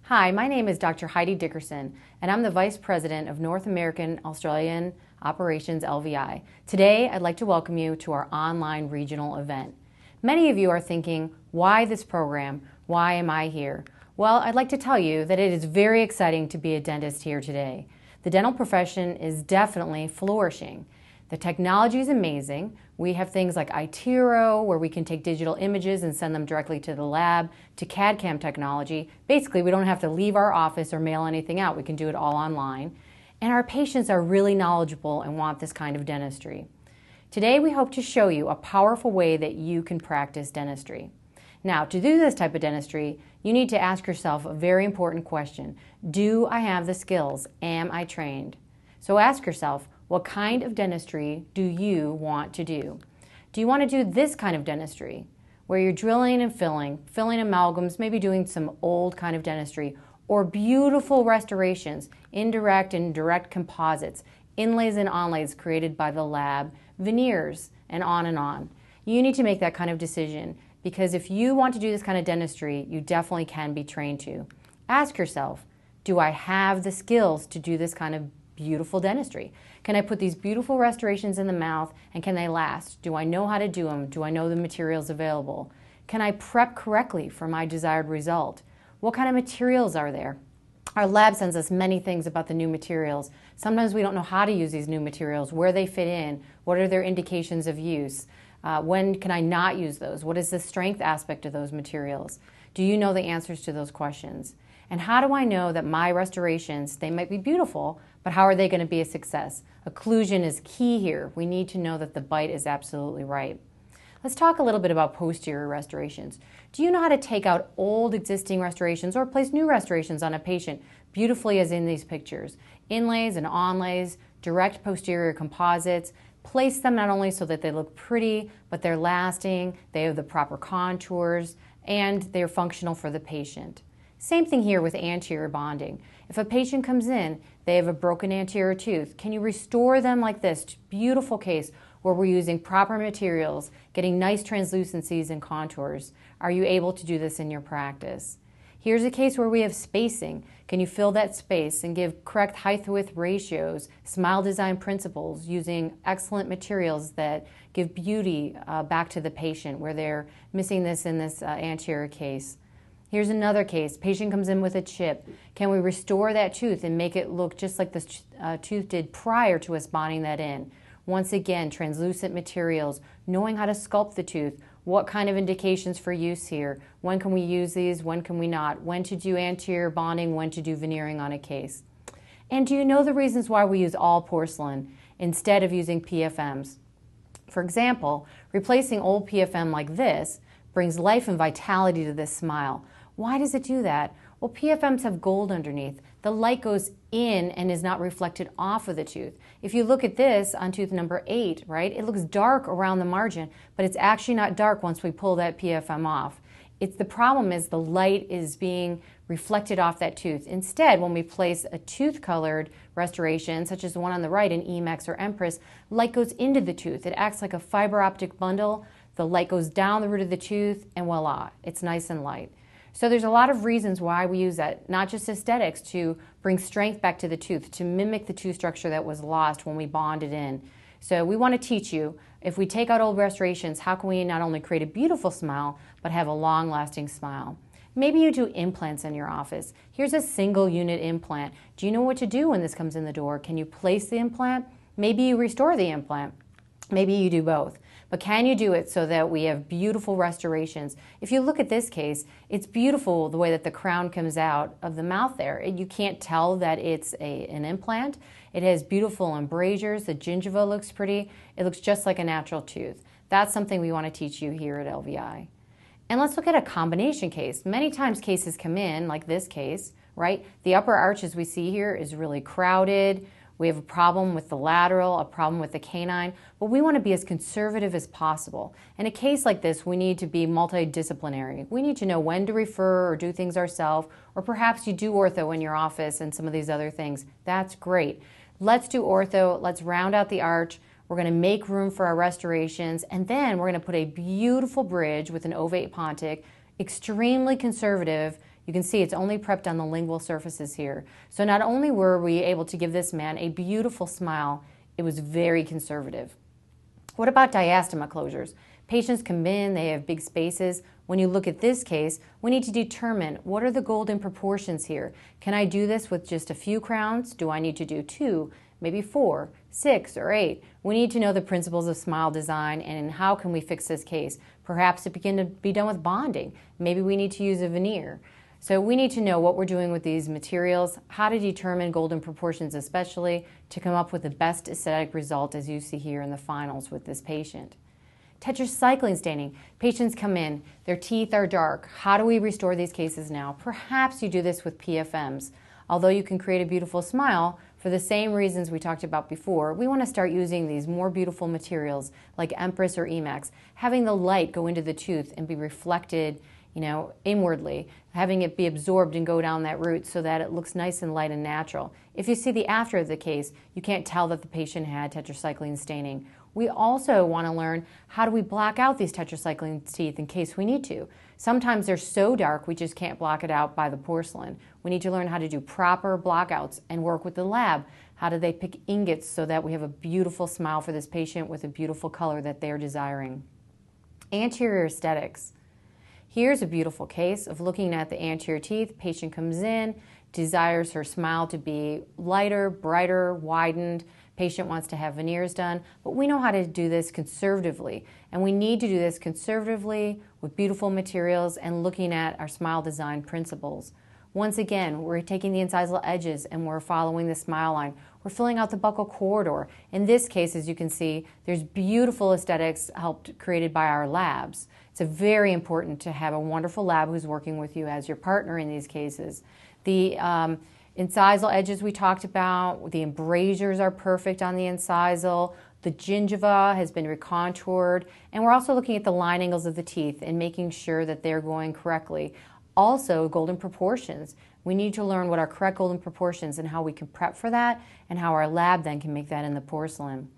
Hi, my name is Dr. Heidi Dickerson, and I'm the Vice President of North American Australian Operations LVI. Today, I'd like to welcome you to our online regional event. Many of you are thinking, why this program? Why am I here? Well, I'd like to tell you that it is very exciting to be a dentist here today. The dental profession is definitely flourishing. The technology is amazing. We have things like iTero, where we can take digital images and send them directly to the lab, to CAD/CAM technology. Basically, we don't have to leave our office or mail anything out. We can do it all online. And our patients are really knowledgeable and want this kind of dentistry. Today, we hope to show you a powerful way that you can practice dentistry. Now, to do this type of dentistry, you need to ask yourself a very important question. Do I have the skills? Am I trained? So ask yourself, what kind of dentistry do you want to do? Do you want to do this kind of dentistry, where you're drilling and filling amalgams, maybe doing some old kind of dentistry, or beautiful restorations, indirect and direct composites, inlays and onlays created by the lab, veneers, and on and on? You need to make that kind of decision, because if you want to do this kind of dentistry, you definitely can be trained to. Ask yourself, do I have the skills to do this kind of beautiful dentistry? Can I put these beautiful restorations in the mouth, and can they last? Do I know how to do them? Do I know the materials available? Can I prep correctly for my desired result? What kind of materials are there? Our lab sends us many things about the new materials. Sometimes we don't know how to use these new materials, where they fit in, what are their indications of use, when can I not use those? What is the strength aspect of those materials? Do you know the answers to those questions? And how do I know that my restorations, they might be beautiful, but how are they going to be a success? Occlusion is key here. We need to know that the bite is absolutely right. Let's talk a little bit about posterior restorations. Do you know how to take out old existing restorations or place new restorations on a patient beautifully as in these pictures? Inlays and onlays, direct posterior composites. Place them not only so that they look pretty, but they're lasting, they have the proper contours, and they're functional for the patient. Same thing here with anterior bonding. If a patient comes in, they have a broken anterior tooth, can you restore them like this? Beautiful case where we're using proper materials, getting nice translucencies and contours. Are you able to do this in your practice? Here's a case where we have spacing. Can you fill that space and give correct height-to-width ratios, smile design principles, using excellent materials that give beauty back to the patient where they're missing this in this anterior case? Here's another case. Patient comes in with a chip. Can we restore that tooth and make it look just like this tooth did prior to us bonding that in? Once again, translucent materials, knowing how to sculpt the tooth, what kind of indications for use here, when can we use these, when can we not, when to do anterior bonding, when to do veneering on a case. And do you know the reasons why we use all porcelain instead of using PFMs? For example, replacing old PFM like this brings life and vitality to this smile. Why does it do that? Well, PFMs have gold underneath. The light goes in and is not reflected off of the tooth. If you look at this on tooth number 8, right, it looks dark around the margin, but it's actually not dark once we pull that PFM off. The problem is the light is being reflected off that tooth. Instead, when we place a tooth-colored restoration, such as the one on the right, an Emax or Empress, light goes into the tooth. It acts like a fiber optic bundle. The light goes down the root of the tooth, and voila, it's nice and light. So there's a lot of reasons why we use that, not just aesthetics, to bring strength back to the tooth, to mimic the tooth structure that was lost when we bonded in. So we want to teach you, if we take out old restorations, how can we not only create a beautiful smile, but have a long-lasting smile? Maybe you do implants in your office. Here's a single unit implant. Do you know what to do when this comes in the door? Can you place the implant? Maybe you restore the implant. Maybe you do both. But can you do it so that we have beautiful restorations? If you look at this case, it's beautiful the way that the crown comes out of the mouth there. You can't tell that it's an implant. It has beautiful embrasures. The gingiva looks pretty. It looks just like a natural tooth. That's something we want to teach you here at LVI. And let's look at a combination case. Many times cases come in, like this case, right? The upper arch, as we see here, is really crowded. We have a problem with the lateral, a problem with the canine, but we want to be as conservative as possible. In a case like this, we need to be multidisciplinary. We need to know when to refer or do things ourselves, or perhaps you do ortho in your office and some of these other things. That's great. Let's do ortho. Let's round out the arch. We're going to make room for our restorations, and then we're going to put a beautiful bridge with an ovate pontic, extremely conservative, You can see it's only prepped on the lingual surfaces here. So not only were we able to give this man a beautiful smile, it was very conservative. What about diastema closures? Patients come in, they have big spaces. When you look at this case, we need to determine what are the golden proportions here. Can I do this with just a few crowns? Do I need to do 2, maybe 4, 6, or 8? We need to know the principles of smile design and how can we fix this case. Perhaps it can be done with bonding. Maybe we need to use a veneer. So we need to know what we're doing with these materials, how to determine golden proportions especially, to come up with the best aesthetic result as you see here in the finals with this patient. Tetracycline staining. Patients come in, their teeth are dark. How do we restore these cases now? Perhaps you do this with PFMs. Although you can create a beautiful smile, for the same reasons we talked about before, we want to start using these more beautiful materials like Empress or Emax, having the light go into the tooth and be reflected, inwardly, having it be absorbed and go down that route so that it looks nice and light and natural. If you see the after of the case, you can't tell that the patient had tetracycline staining. We also want to learn how do we block out these tetracycline teeth in case we need to. Sometimes they're so dark we just can't block it out by the porcelain. We need to learn how to do proper blockouts and work with the lab. How do they pick ingots so that we have a beautiful smile for this patient with a beautiful color that they're desiring. Anterior aesthetics. Here's a beautiful case of looking at the anterior teeth. Patient comes in, desires her smile to be lighter, brighter, widened. Patient wants to have veneers done, but we know how to do this conservatively. And we need to do this conservatively with beautiful materials and looking at our smile design principles. Once again, we're taking the incisal edges and we're following the smile line. We're filling out the buccal corridor. In this case, as you can see, there's beautiful aesthetics created by our labs. It's very important to have a wonderful lab who's working with you as your partner in these cases. The incisal edges we talked about, the embrasures are perfect on the incisal, the gingiva has been recontoured, and we're also looking at the line angles of the teeth and making sure that they're going correctly. Also, golden proportions. We need to learn what are correct golden proportions and how we can prep for that and how our lab then can make that in the porcelain.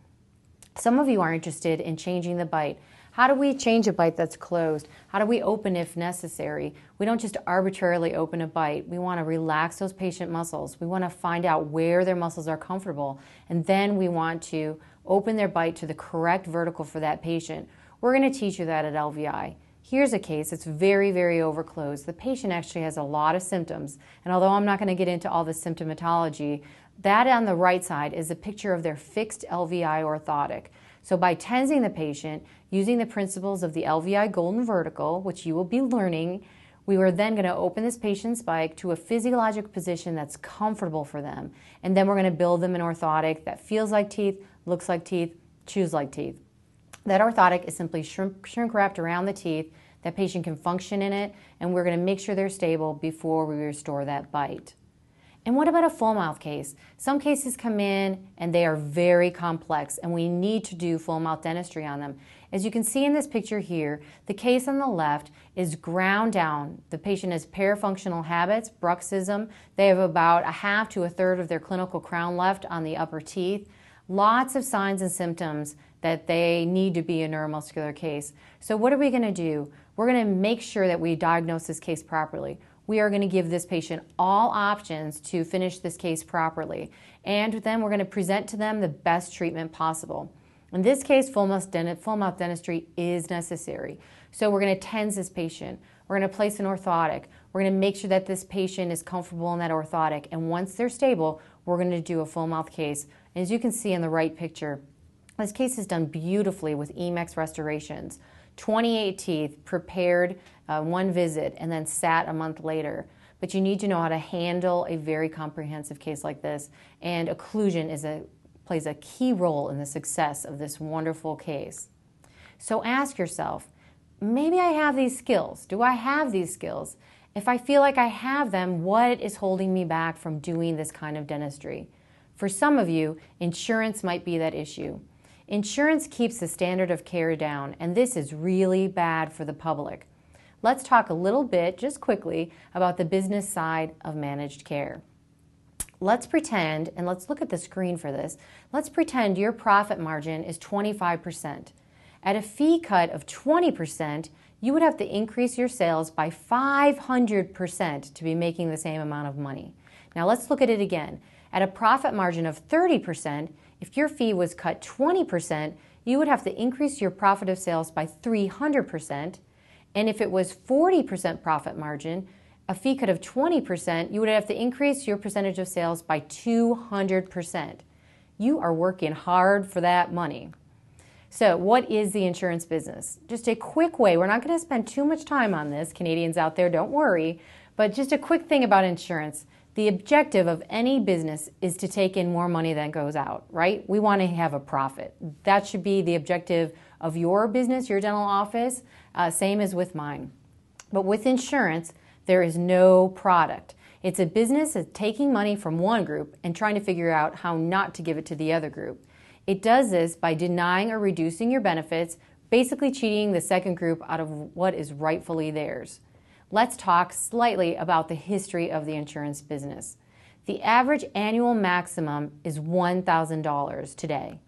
Some of you are interested in changing the bite. How do we change a bite that's closed? How do we open if necessary? We don't just arbitrarily open a bite. We want to relax those patient muscles. We want to find out where their muscles are comfortable, and then we want to open their bite to the correct vertical for that patient. We're going to teach you that at LVI. Here's a case that's very, very overclosed. The patient actually has a lot of symptoms, and although I'm not going to get into all the symptomatology, that on the right side is a picture of their fixed LVI orthotic. So by tensing the patient, using the principles of the LVI golden vertical, which you will be learning, we are then going to open this patient's bite to a physiologic position that's comfortable for them. And then we're going to build them an orthotic that feels like teeth, looks like teeth, chews like teeth. That orthotic is simply shrink wrapped around the teeth. That patient can function in it, and we're going to make sure they're stable before we restore that bite. And what about a full mouth case? Some cases come in and they are very complex and we need to do full mouth dentistry on them. As you can see in this picture here, the case on the left is ground down. The patient has parafunctional habits, bruxism. They have about a half to a third of their clinical crown left on the upper teeth. Lots of signs and symptoms that they need to be a neuromuscular case. So what are we going to do? We're going to make sure that we diagnose this case properly. We are going to give this patient all options to finish this case properly. And then we're going to present to them the best treatment possible. In this case, full mouth dentistry is necessary. So we're going to tense this patient. We're going to place an orthotic. We're going to make sure that this patient is comfortable in that orthotic. And once they're stable, we're going to do a full mouth case. As you can see in the right picture, this case is done beautifully with Emax restorations. 28 teeth prepared one visit and then sat a month later. But you need to know how to handle a very comprehensive case like this, and occlusion plays a key role in the success of this wonderful case. So ask yourself, maybe I have these skills. Do I have these skills? If I feel like I have them, what is holding me back from doing this kind of dentistry? For some of you, insurance might be that issue. Insurance keeps the standard of care down, and this is really bad for the public. Let's talk a little bit, just quickly, about the business side of managed care. Let's pretend, and let's look at the screen for this, let's pretend your profit margin is 25%. At a fee cut of 20%, you would have to increase your sales by 500% to be making the same amount of money. Now let's look at it again. At a profit margin of 30%, if your fee was cut 20%, you would have to increase your profit of sales by 300%. And if it was 40% profit margin, a fee cut of 20%, you would have to increase your percentage of sales by 200%. You are working hard for that money. So what is the insurance business? Just a quick way, we're not going to spend too much time on this, Canadians out there, don't worry, but just a quick thing about insurance. The objective of any business is to take in more money than goes out, right? We want to have a profit. That should be the objective of your business, your dental office, same as with mine. But with insurance, there is no product. It's a business that's taking money from one group and trying to figure out how not to give it to the other group. It does this by denying or reducing your benefits, basically cheating the second group out of what is rightfully theirs. Let's talk slightly about the history of the insurance business. The average annual maximum is $1,000 today.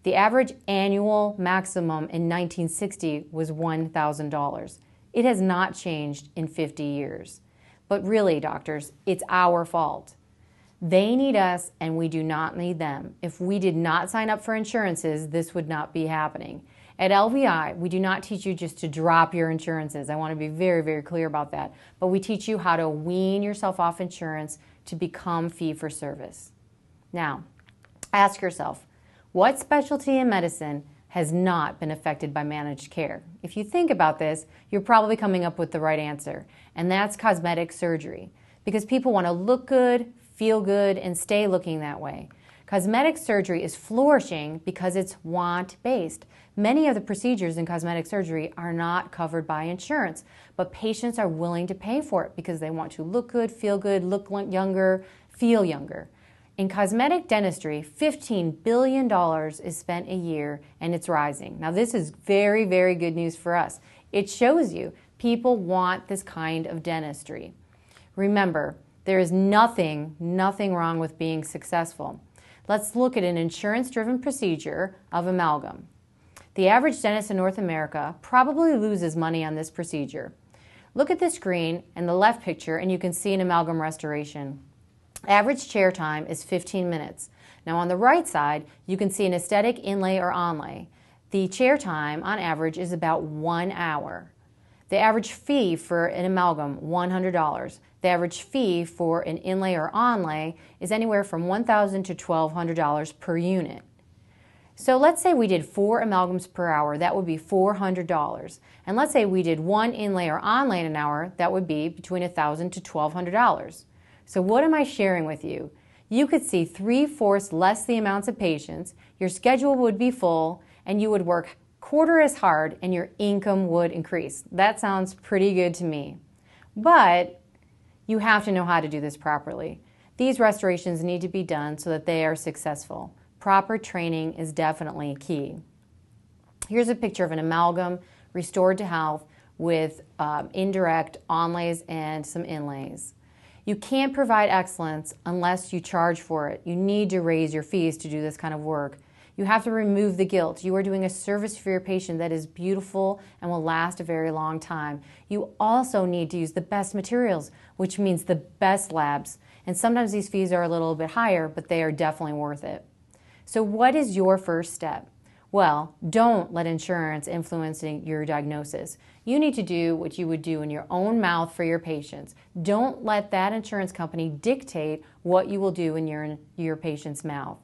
The average annual maximum in 1960 was $1,000. It has not changed in 50 years. But really, doctors, it's our fault. They need us and we do not need them. If we did not sign up for insurances, this would not be happening. At LVI, we do not teach you just to drop your insurances. I want to be very, very clear about that. But we teach you how to wean yourself off insurance to become fee-for-service. Now, ask yourself, what specialty in medicine has not been affected by managed care? If you think about this, you're probably coming up with the right answer, and that's cosmetic surgery. Because people want to look good, feel good, and stay looking that way. Cosmetic surgery is flourishing because it's want-based. Many of the procedures in cosmetic surgery are not covered by insurance, but patients are willing to pay for it because they want to look good, feel good, look younger, feel younger. In cosmetic dentistry, $15 billion is spent a year, and it's rising. Now, this is very, very good news for us. It shows you people want this kind of dentistry. Remember, there is nothing wrong with being successful. Let's look at an insurance-driven procedure of amalgam. The average dentist in North America probably loses money on this procedure. Look at the screen and the left picture, and you can see an amalgam restoration. Average chair time is 15 minutes. Now on the right side, you can see an aesthetic inlay or onlay. The chair time on average is about 1 hour. The average fee for an amalgam, $100. The average fee for an inlay or onlay is anywhere from $1,000 to $1,200 per unit. So let's say we did 4 amalgams per hour, that would be $400. And let's say we did 1 inlay or onlay in an hour, that would be between $1,000 to $1,200. So what am I sharing with you? You could see 3/4 less the amounts of patients, your schedule would be full, and you would work quarter as hard and your income would increase. That sounds pretty good to me. But you have to know how to do this properly. These restorations need to be done so that they are successful. Proper training is definitely key. Here's a picture of an amalgam restored to health with indirect onlays and some inlays. You can't provide excellence unless you charge for it. You need to raise your fees to do this kind of work. You have to remove the guilt. You are doing a service for your patient that is beautiful and will last a very long time. You also need to use the best materials, which means the best labs. And sometimes these fees are a little bit higher, but they are definitely worth it. So what is your first step? Well, don't let insurance influence your diagnosis. You need to do what you would do in your own mouth for your patients. Don't let that insurance company dictate what you will do in your patient's mouth.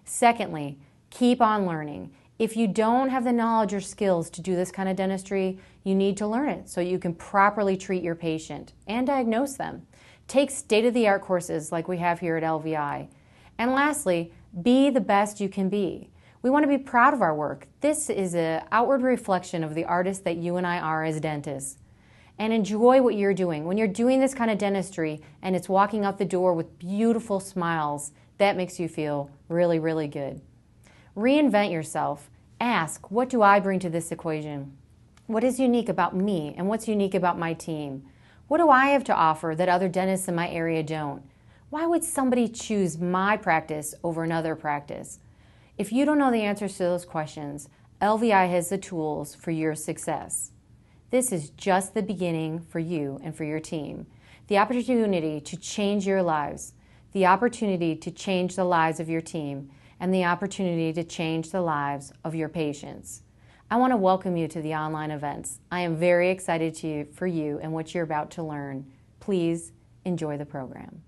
Secondly, keep on learning. If you don't have the knowledge or skills to do this kind of dentistry, you need to learn it so you can properly treat your patient and diagnose them. Take state-of-the-art courses like we have here at LVI. And lastly, be the best you can be. We want to be proud of our work. This is an outward reflection of the artist that you and I are as dentists. And enjoy what you're doing. When you're doing this kind of dentistry and it's walking out the door with beautiful smiles, that makes you feel really, really good. Reinvent yourself. Ask, what do I bring to this equation? What is unique about me and what's unique about my team? What do I have to offer that other dentists in my area don't? Why would somebody choose my practice over another practice? If you don't know the answers to those questions, LVI has the tools for your success. This is just the beginning for you and for your team. The opportunity to change your lives, the opportunity to change the lives of your team, and the opportunity to change the lives of your patients. I want to welcome you to the online events. I am very excited for you and what you're about to learn. Please enjoy the program.